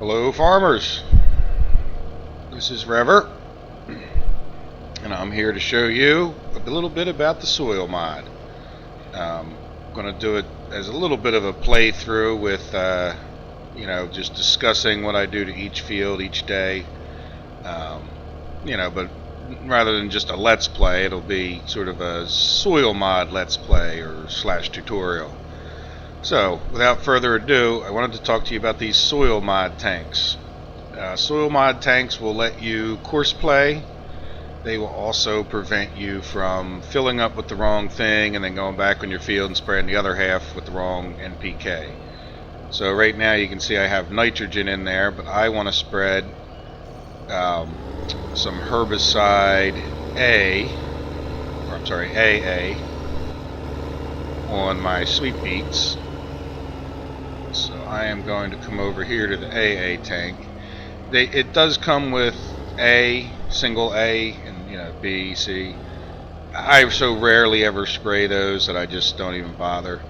Hello farmers, this is Rever, and I'm here to show you a little bit about the soil mod. I'm going to do it as a little bit of a playthrough with, just discussing what I do to each field each day. But rather than just a let's play, it'll be sort of a soil mod let's play or / tutorial. So, without further ado, I wanted to talk to you about these soil mod tanks. Soil mod tanks will let you course play. They will also prevent you from filling up with the wrong thing and then going back on your field and spraying the other half with the wrong NPK. So right now you can see I have nitrogen in there, but I want to spread some herbicide AA on my sweet beets. So I am going to come over here to the AA tank. It does come with A, single A, and B, C. I so rarely ever spray those that I just don't even bother.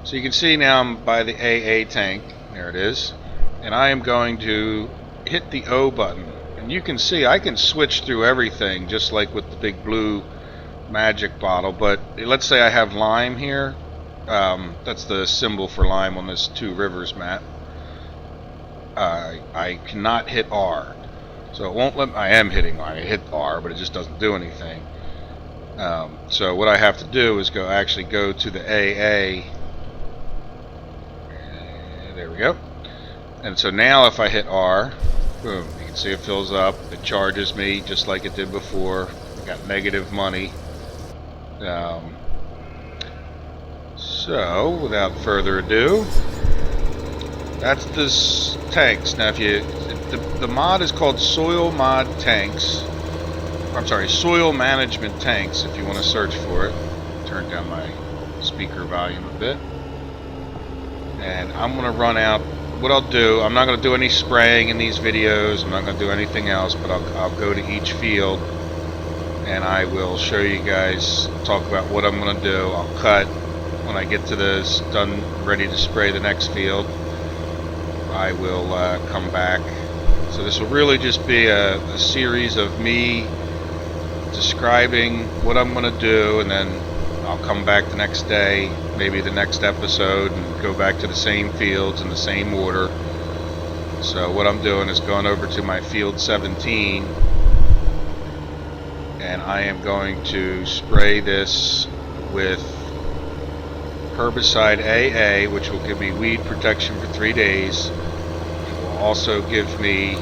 So you can see now I'm by the AA tank. There it is. And I am going to hit the O button. And you can see I can switch through everything just like with the big blue magic bottle. But let's say I have lime here. That's the symbol for lime on this Two Rivers map. I cannot hit R, so it won't let me. I am hitting R. I hit R, but it just doesn't do anything. So what I have to do is actually go to the AA. There we go. And so now if I hit R, boom, you can see it fills up. It charges me just like it did before. I got negative money. So, without further ado, that's this tanks. Now, the mod is called Soil Mod Tanks. Soil Management Tanks. If you want to search for it, turn down my speaker volume a bit, and I'm going to run out. What I'll do, I'm not going to do any spraying in these videos. I'm not going to do anything else, but I'll go to each field, and I will show you guys. Talk about what I'm going to do. I'll cut. When I get to this done, ready to spray the next field, I will come back. So this will really just be a series of me describing what I'm going to do, and then I'll come back the next day, maybe the next episode, and go back to the same fields in the same order. So what I'm doing is going over to my field 17, and I am going to spray this with herbicide AA, which will give me weed protection for 3 days. It will also give me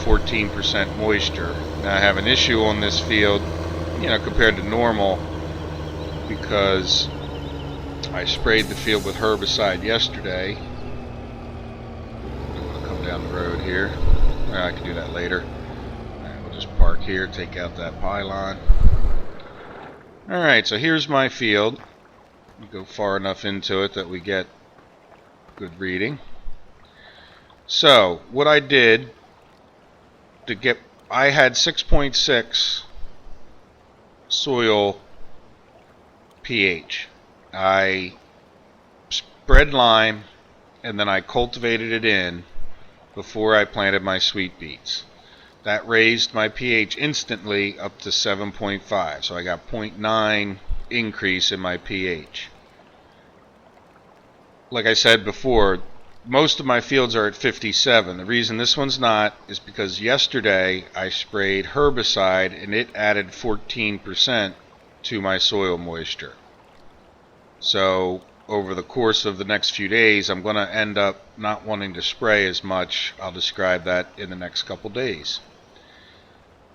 14% moisture. Now I have an issue on this field, compared to normal, because I sprayed the field with herbicide yesterday. I'm going to come down the road here. I can do that later. Right, we'll just park here, take out that pylon. Alright, so here's my field. Go far enough into it that we get good reading. So what I did to get, I had 6.6 soil pH. I spread lime and then I cultivated it in before I planted my sweet beets. That raised my pH instantly up to 7.5, so I got 0.9 increase in my pH. Like I said before, most of my fields are at 57. The reason this one's not is because yesterday I sprayed herbicide and it added 14% to my soil moisture. So over the course of the next few days, I'm going to end up not wanting to spray as much. I'll describe that in the next couple days.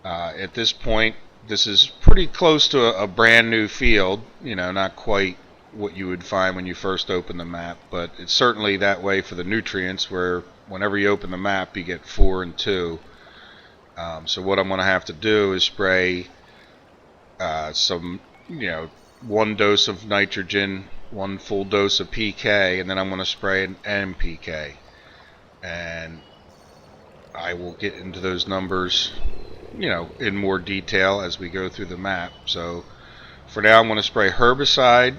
At this point, this is pretty close to a brand new field, not quite what you would find when you first open the map, but it's certainly that way for the nutrients, where whenever you open the map you get 4 and 2. So what I'm going to have to do is spray some, 1 dose of nitrogen, 1 full dose of PK, and then I'm going to spray an NPK. And I will get into those numbers in more detail as we go through the map. So for now I'm going to spray herbicide,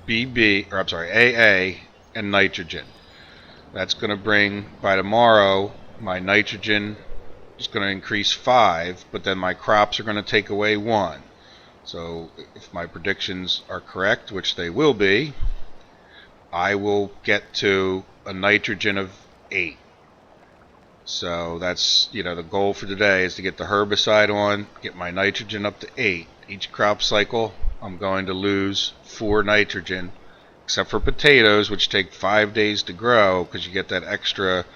AA, and nitrogen. That's going to bring, by tomorrow, my nitrogen is going to increase 5, but then my crops are going to take away 1. So if my predictions are correct, which they will be, I will get to a nitrogen of 8. So that's, the goal for today is to get the herbicide on, get my nitrogen up to 8. Each crop cycle, I'm going to lose 4 nitrogen, except for potatoes, which take 5 days to grow because you get that extra,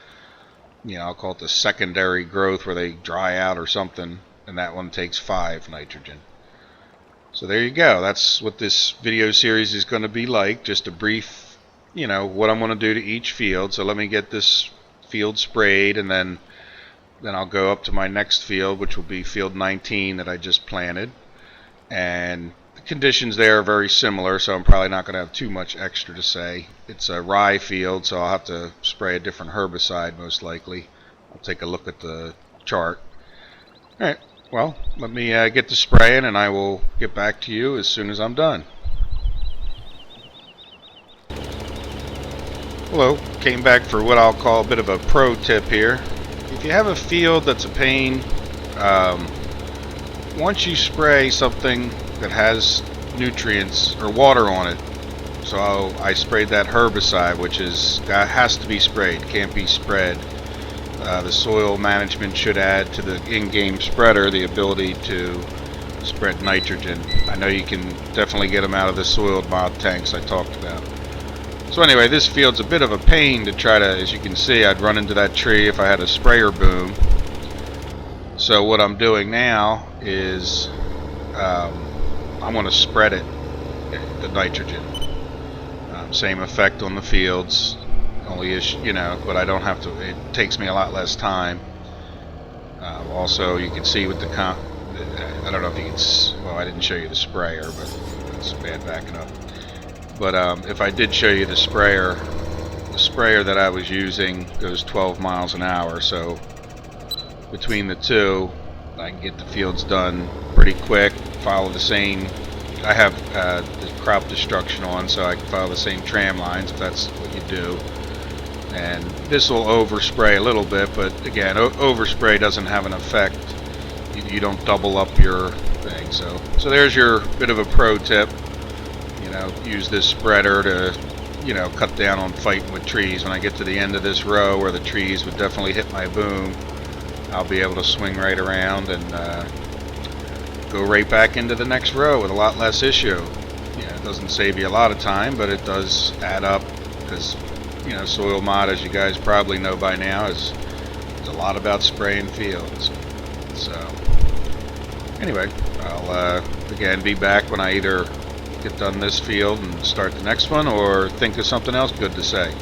I'll call it the secondary growth where they dry out or something, and that one takes 5 nitrogen. So there you go. That's what this video series is going to be like, just a brief, what I'm going to do to each field. So let me get this field sprayed, and then I'll go up to my next field, which will be field 19 that I just planted. And the conditions there are very similar, so I'm probably not going to have too much extra to say. It's a rye field, so I'll have to spray a different herbicide most likely. I'll take a look at the chart. Alright, well, let me get to spraying, and I will get back to you as soon as I'm done. Hello, came back for what I'll call a bit of a pro tip here. If you have a field that's a pain, once you spray something that has nutrients or water on it, so I sprayed that herbicide, which has to be sprayed, can't be spread. The soil management should add to the in-game spreader the ability to spread nitrogen. I know you can definitely get them out of the soiled mod tanks I talked about. So anyway, this field's a bit of a pain to try to, as you can see, I'd run into that tree if I had a sprayer boom. So what I'm doing now is I'm going to spread it, the nitrogen. Same effect on the fields, only but I don't have to, it takes me a lot less time. Also, you can see with the I don't know if you can, well, I didn't show you the sprayer, but that's bad backing up. But if I did show you the sprayer that I was using goes 12 miles an hour, so between the two I can get the fields done pretty quick, follow the same, I have the crop destruction on, so I can follow the same tram lines if that's what you do. And this will overspray a little bit, but again, overspray doesn't have an effect. You don't double up your thing. So there's your bit of a pro tip. Use this spreader to, cut down on fighting with trees. When I get to the end of this row where the trees would definitely hit my boom, I'll be able to swing right around and go right back into the next row with a lot less issue. It doesn't save you a lot of time, but it does add up because, soil mod, as you guys probably know by now, is a lot about spraying fields. So anyway, I'll again be back when I either get done this field and start the next one or think of something else good to say.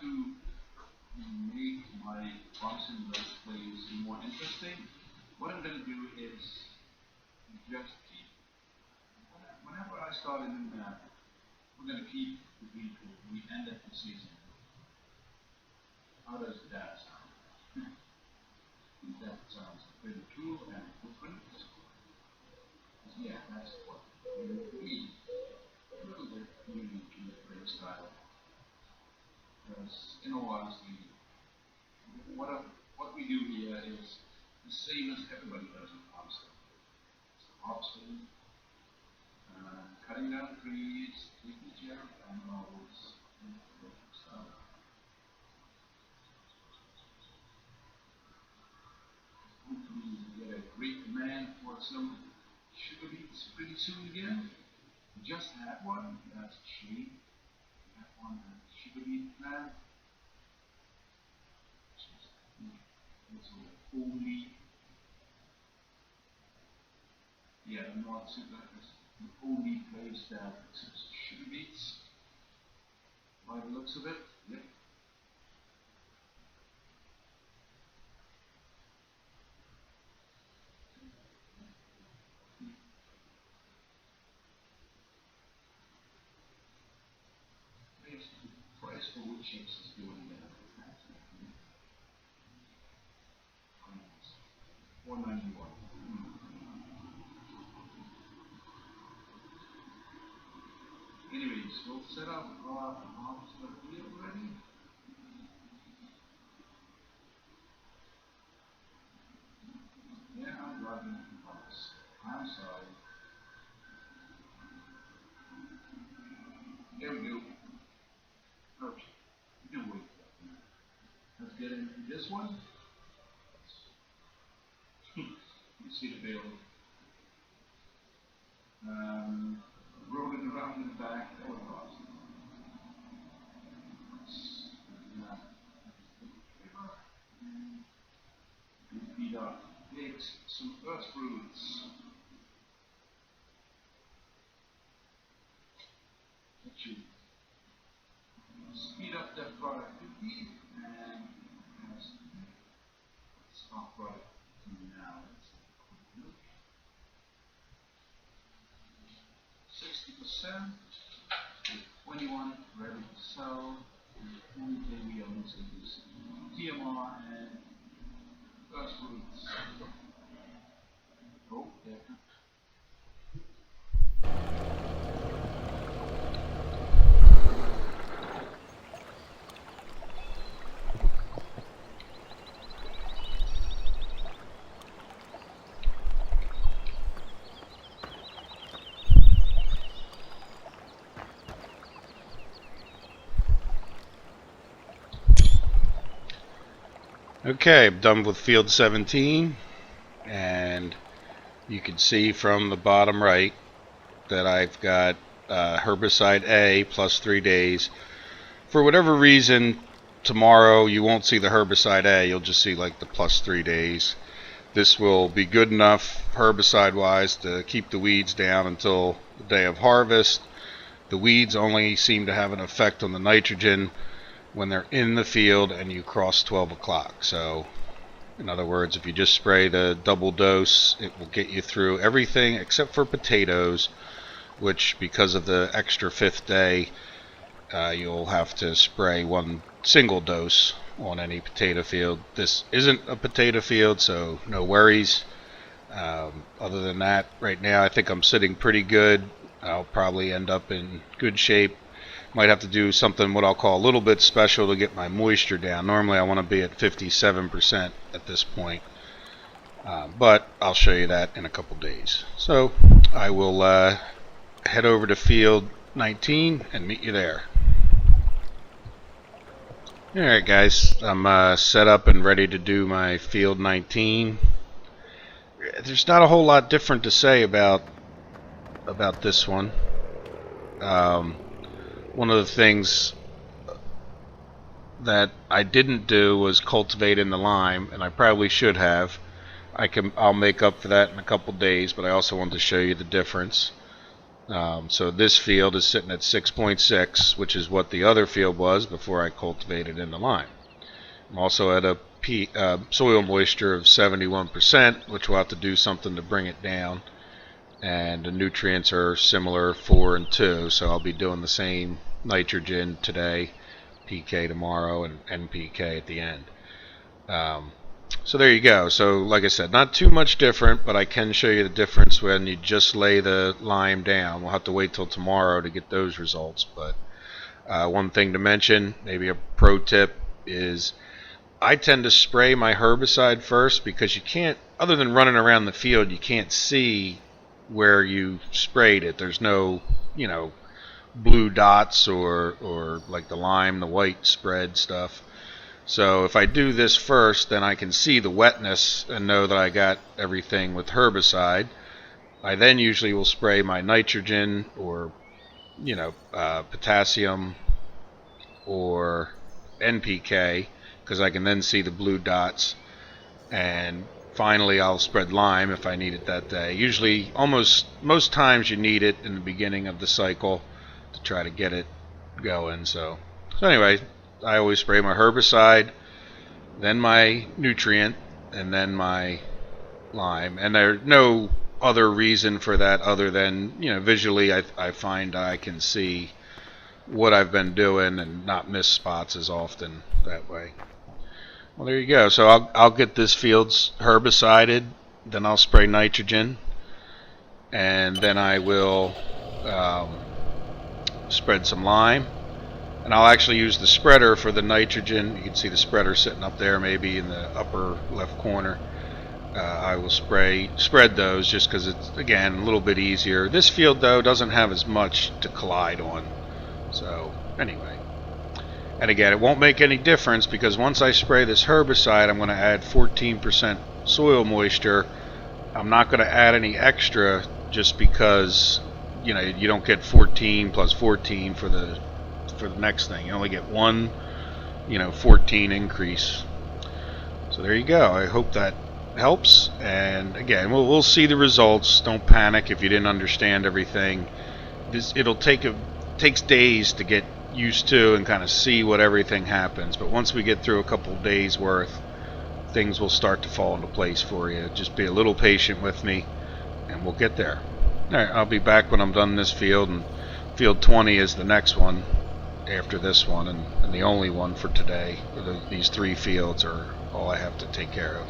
to make my bumps and those plays more interesting, what I'm going to do is just keep, whenever I start a new map, we're going to keep the green pool. We end at the season. How does that sound? That sounds pretty cool and different. Yeah, that's what we need. A little bit unique in the play style. Because, in all honesty, what we do here is the same as everybody does in Amsterdam. It's harvesting, cutting down trees, taking care of animals, and stuff. Hopefully we get a great demand for some sugar beets pretty soon again. We just had one, that's a shame. We had one sugar beet plant. It's only, yeah, the North Super is the only place that accepts sugar beets. By the looks of it, yep. The price for wood chips is going down. $4.91. Anyways, we'll set up our harvester field ready. Yeah, I'm driving the bus. I'm sorry. Here we go. Okay, we can wait. Let's get into this one. You see the bill. Roll it around in the back. That was awesome. Beat up pigs, some earth fruits. That should speed up that productivity and stop product now. 60%, 21 ready to sell. The only thing we are missing is TMR and earth fruits. Oh, yeah. Okay, I'm done with field 17, and you can see from the bottom right that I've got herbicide A plus 3 days. For whatever reason, tomorrow you won't see the herbicide A, you'll just see like the plus 3 days. This will be good enough herbicide wise to keep the weeds down until the day of harvest. The weeds only seem to have an effect on the nitrogen when they're in the field and you cross 12 o'clock. So in other words, if you just spray the double dose, it will get you through everything except for potatoes, which because of the extra 5th day, you'll have to spray one single dose on any potato field. This isn't a potato field, so no worries. Other than that, right now I think I'm sitting pretty good. I'll probably end up in good shape. Might have to do something what I'll call a little bit special to get my moisture down. Normally I want to be at 57% at this point, but I'll show you that in a couple days. So I will head over to field 19 and meet you there. Alright guys, I'm set up and ready to do my field 19. There's not a whole lot different to say about this one. One of the things that I didn't do was cultivate in the lime, and I probably should have. I'll make up for that in a couple days, but I also wanted to show you the difference. So this field is sitting at 6.6, which is what the other field was before I cultivated in the lime. I'm also at a soil moisture of 71%, which we'll have to do something to bring it down. And the nutrients are similar, 4 and 2, so I'll be doing the same nitrogen today, PK tomorrow, and NPK at the end. So there you go. So like I said, not too much different, but I can show you the difference when you just lay the lime down. We'll have to wait till tomorrow to get those results. But one thing to mention, maybe a pro tip, is I tend to spray my herbicide first because you can't, other than running around the field, you can't see where you sprayed it. There's no, blue dots or like the lime, the white spread stuff. So if I do this first, then I can see the wetness and know that I got everything with herbicide. I then usually will spray my nitrogen or, potassium or NPK, because I can then see the blue dots. And finally I'll spread lime if I need it that day. Usually, most times you need it in the beginning of the cycle to try to get it going. So anyway, I always spray my herbicide, then my nutrient, and then my lime. And there's no other reason for that other than, visually I find I can see what I've been doing and not miss spots as often that way. Well, there you go. So I'll get this field's herbicided, then I'll spray nitrogen, and then I will spread some lime. And I'll actually use the spreader for the nitrogen. You can see the spreader sitting up there, maybe in the upper left corner. I will spread those just because it's, again, a little bit easier. This field, though, doesn't have as much to collide on. So anyway, and again, it won't make any difference because once I spray this herbicide, I'm going to add 14% soil moisture. I'm not going to add any extra just because you don't get 14 plus 14 for the next thing. You only get one 14 increase. So there you go. I hope that helps, and again, we'll see the results. Don't panic if you didn't understand everything. Takes days to get used to and kind of see what everything happens, but once we get through a couple days worth, things will start to fall into place for you. Just be a little patient with me and we'll get there. Alright, I'll be back when I'm done this field, and field 20 is the next one after this one, and the only one for today. These 3 fields are all I have to take care of.